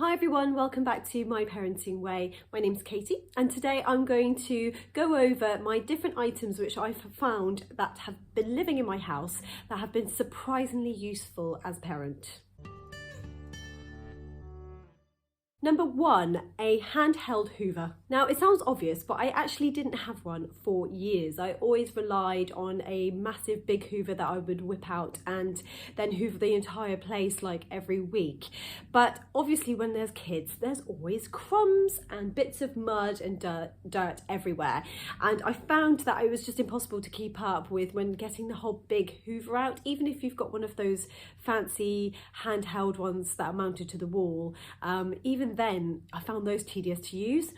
Hi everyone, welcome back to My Parenting Way. My name's Katie and today I'm going to go over my different items which I've found that have been living in my house that have been surprisingly useful as a parent. Number 1, a handheld hoover. Now it sounds obvious, but I actually didn't have one for years. I always relied on a massive big hoover that I would whip out and then hoover the entire place like every week. But obviously when there's kids, there's always crumbs and bits of mud and dirt everywhere. And I found that it was just impossible to keep up with when getting the whole big hoover out, even if you've got one of those fancy handheld ones that are mounted to the wall. Even then I found those tedious to use.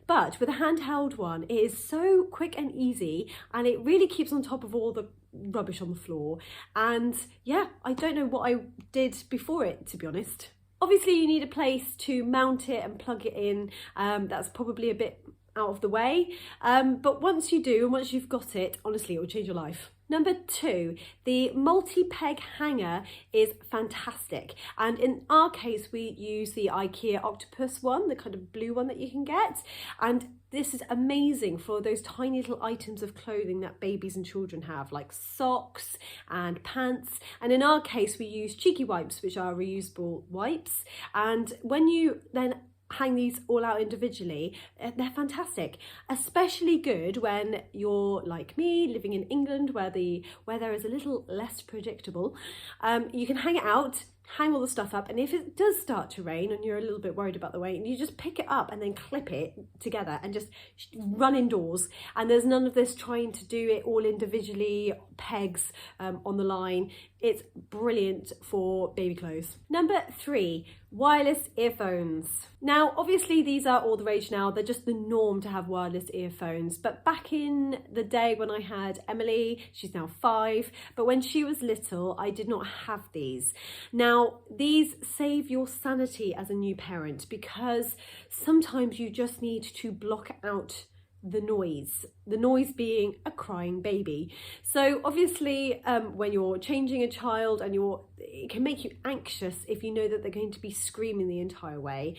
But with a handheld one, it is so quick and easy and it really keeps on top of all the rubbish on the floor. And yeah, I don't know what I did before it, to be honest. Obviously you need a place to mount it and plug it in. That's probably a bit out of the way. But once you do, and once you've got it, honestly, it will change your life. Number 2, the multi-peg hanger is fantastic. And in our case, we use the Ikea octopus one, the kind of blue one that you can get. And this is amazing for those tiny little items of clothing that babies and children have, like socks and pants. And in our case, we use cheeky wipes, which are reusable wipes. And when you then hang these all out individually, they're fantastic, especially good when you're like me, living in England where the weather is a little less predictable. You can hang it out, hang all the stuff up, and if it does start to rain and you're a little bit worried about the rain, you just pick it up and then clip it together and just run indoors. And there's none of this trying to do it all individually, pegs on the line. It's brilliant for baby clothes. Number 3, wireless earphones. Now, obviously these are all the rage now. They're just the norm to have wireless earphones. But back in the day when I had Emily, she's now 5, but when she was little, I did not have these. Now, these save your sanity as a new parent because sometimes you just need to block out the noise being a crying baby. So obviously when you're changing a child and it can make you anxious if you know that they're going to be screaming the entire way.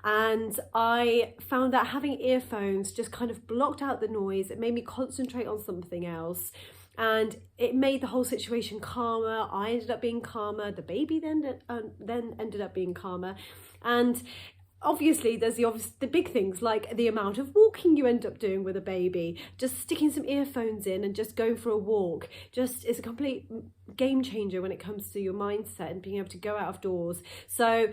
And I found that having earphones just kind of blocked out the noise. It made me concentrate on something else. And it made the whole situation calmer. I ended up being calmer. The baby then ended up being calmer. And obviously there's the big things like the amount of walking you end up doing with a baby. Just sticking some earphones in and just going for a walk just is a complete game changer when it comes to your mindset and being able to go out of doors. So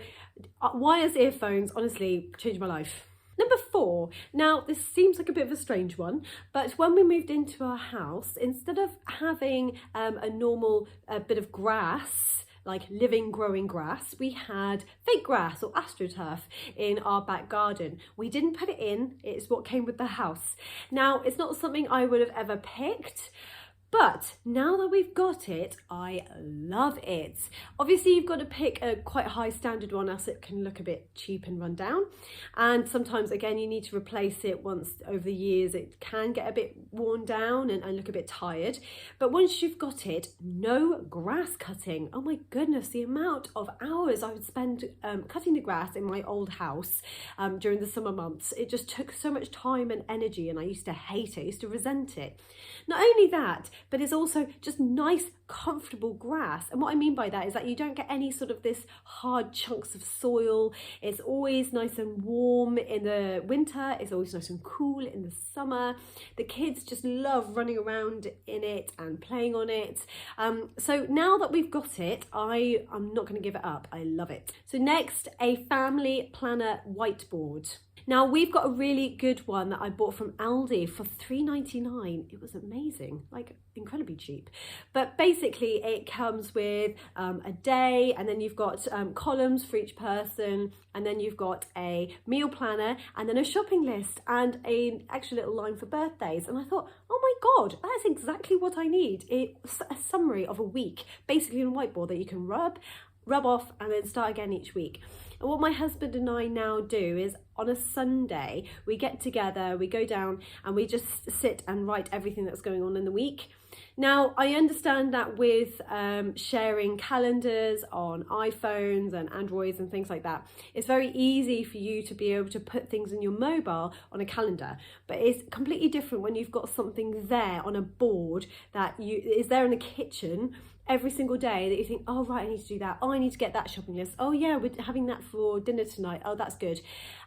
wireless earphones honestly changed my life. Number 4, now this seems like a bit of a strange one, but when we moved into our house, instead of having a normal bit of grass, like living growing grass, we had fake grass or astroturf in our back garden. We didn't put it in, it's what came with the house. Now, it's not something I would have ever picked, but now that we've got it, I love it. Obviously, you've got to pick a quite high standard one, else it can look a bit cheap and run down. And sometimes, again, you need to replace it once over the years. It can get a bit worn down and look a bit tired. But once you've got it, no grass cutting. Oh my goodness, the amount of hours I would spend cutting the grass in my old house during the summer months. It just took so much time and energy, and I used to hate it. I used to resent it. Not only that, but it's also just nice, comfortable grass. And what I mean by that is that you don't get any sort of this hard chunks of soil. It's always nice and warm in the winter. It's always nice and cool in the summer. The kids just love running around in it and playing on it. So now that we've got it, I'm not going to give it up. I love it. So next, a family planner whiteboard. Now we've got a really good one that I bought from Aldi for £3.99. It was amazing, like incredibly cheap. But basically it comes with a day, and then you've got columns for each person, and then you've got a meal planner, and then a shopping list, and an extra little line for birthdays. And I thought, oh my God, that's exactly what I need. It's a summary of a week, basically on a whiteboard that you can rub off and then start again each week. And what my husband and I now do is on a Sunday, we get together, we go down and we just sit and write everything that's going on in the week. Now, I understand that with sharing calendars on iPhones and Androids and things like that, it's very easy for you to be able to put things in your mobile on a calendar, but it's completely different when you've got something there on a board that is there in the kitchen every single day that you think, oh right, I need to do that, oh I need to get that shopping list, oh yeah, we're having that for dinner tonight, oh that's good.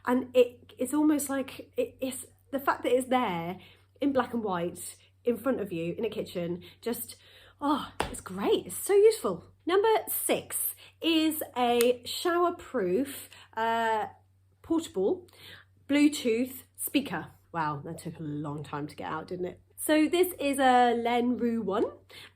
And it's almost like it's the fact that it's there in black and white in front of you in a kitchen, just it's great, it's so useful. Number 6 is a shower-proof portable Bluetooth speaker. Wow, that took a long time to get out, didn't it? So this is a Lenru one.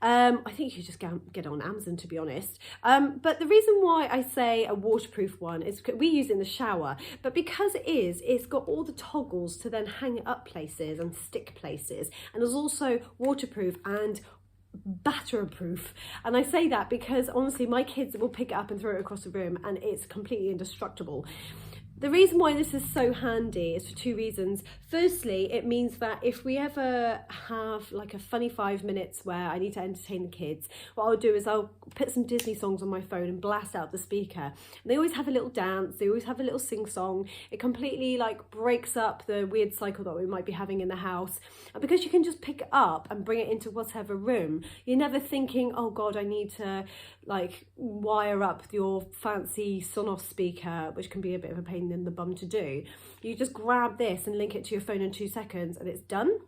I think you just get it on Amazon, to be honest. But the reason why I say a waterproof one is we use it in the shower, but because it's got all the toggles to then hang it up places and stick places. And it's also waterproof and batterproof. And I say that because honestly, my kids will pick it up and throw it across the room and it's completely indestructible. The reason why this is so handy is for 2 reasons. Firstly, it means that if we ever have like a funny 5 minutes where I need to entertain the kids, what I'll do is I'll put some Disney songs on my phone and blast out the speaker. And they always have a little dance, they always have a little sing-song. It completely like breaks up the weird cycle that we might be having in the house. And because you can just pick it up and bring it into whatever room, you're never thinking, oh God, I need to like wire up your fancy Sonos speaker, which can be a bit of a pain in the bum to do. You just grab this and link it to your phone in 2 seconds and it's done.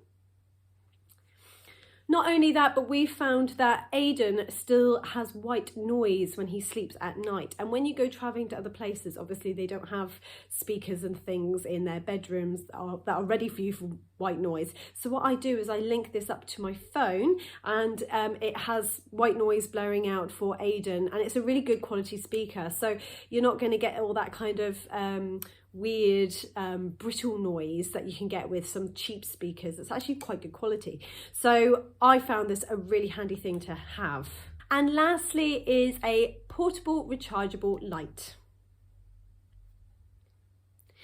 Not only that, but we found that Aiden still has white noise when he sleeps at night. And when you go traveling to other places, obviously they don't have speakers and things in their bedrooms that are ready for you for white noise. So what I do is I link this up to my phone and it has white noise blaring out for Aiden, and it's a really good quality speaker. So you're not going to get all that kind of weird brittle noise that you can get with some cheap speakers. It's actually quite good quality. So I found this a really handy thing to have. And lastly is a portable rechargeable light.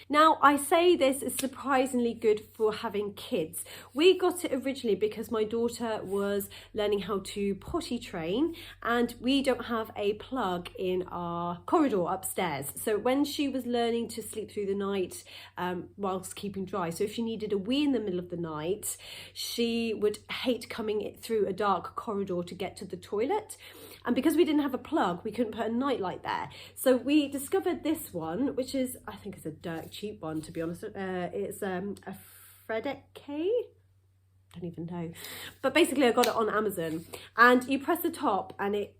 Now, I say this is surprisingly good for having kids. We got it originally because my daughter was learning how to potty train and we don't have a plug in our corridor upstairs. So when she was learning to sleep through the night whilst keeping dry, so if she needed a wee in the middle of the night, she would hate coming through a dark corridor to get to the toilet. And because we didn't have a plug, we couldn't put a nightlight there. So we discovered this one, which is, I think it's a dirt cheap one, to be honest. It's a Fedetkey. Don't even know. But basically I got it on Amazon. And you press the top and it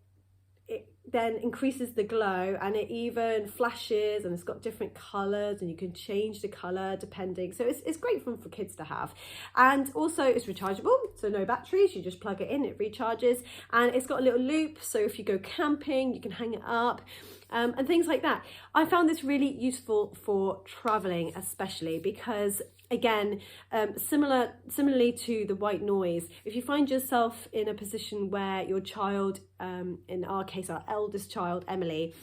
then increases the glow, and it even flashes, and it's got different colours and you can change the colour depending. So it's great fun for kids to have. And also it's rechargeable, so no batteries, you just plug it in, it recharges, and it's got a little loop, so if you go camping you can hang it up. And things like that. I found this really useful for traveling, especially because, again, similarly to the white noise, if you find yourself in a position where your child, in our case our eldest child Emily,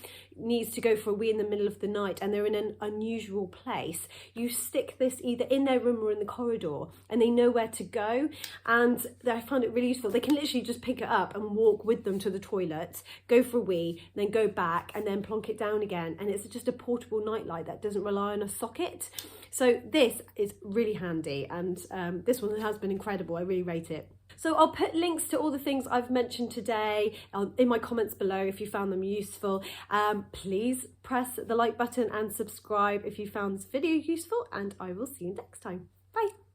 needs to go for a wee in the middle of the night and they're in an unusual place, you stick this either in their room or in the corridor and they know where to go. And I found it really useful. They can literally just pick it up and walk with them to the toilet, go for a wee, then go back and then plonk it down again. And it's just a portable nightlight that doesn't rely on a socket. So this is really handy, and this one has been incredible. I really rate it. So I'll put links to all the things I've mentioned today in my comments below if you found them useful. Please press the like button and subscribe if you found this video useful, and I will see you next time.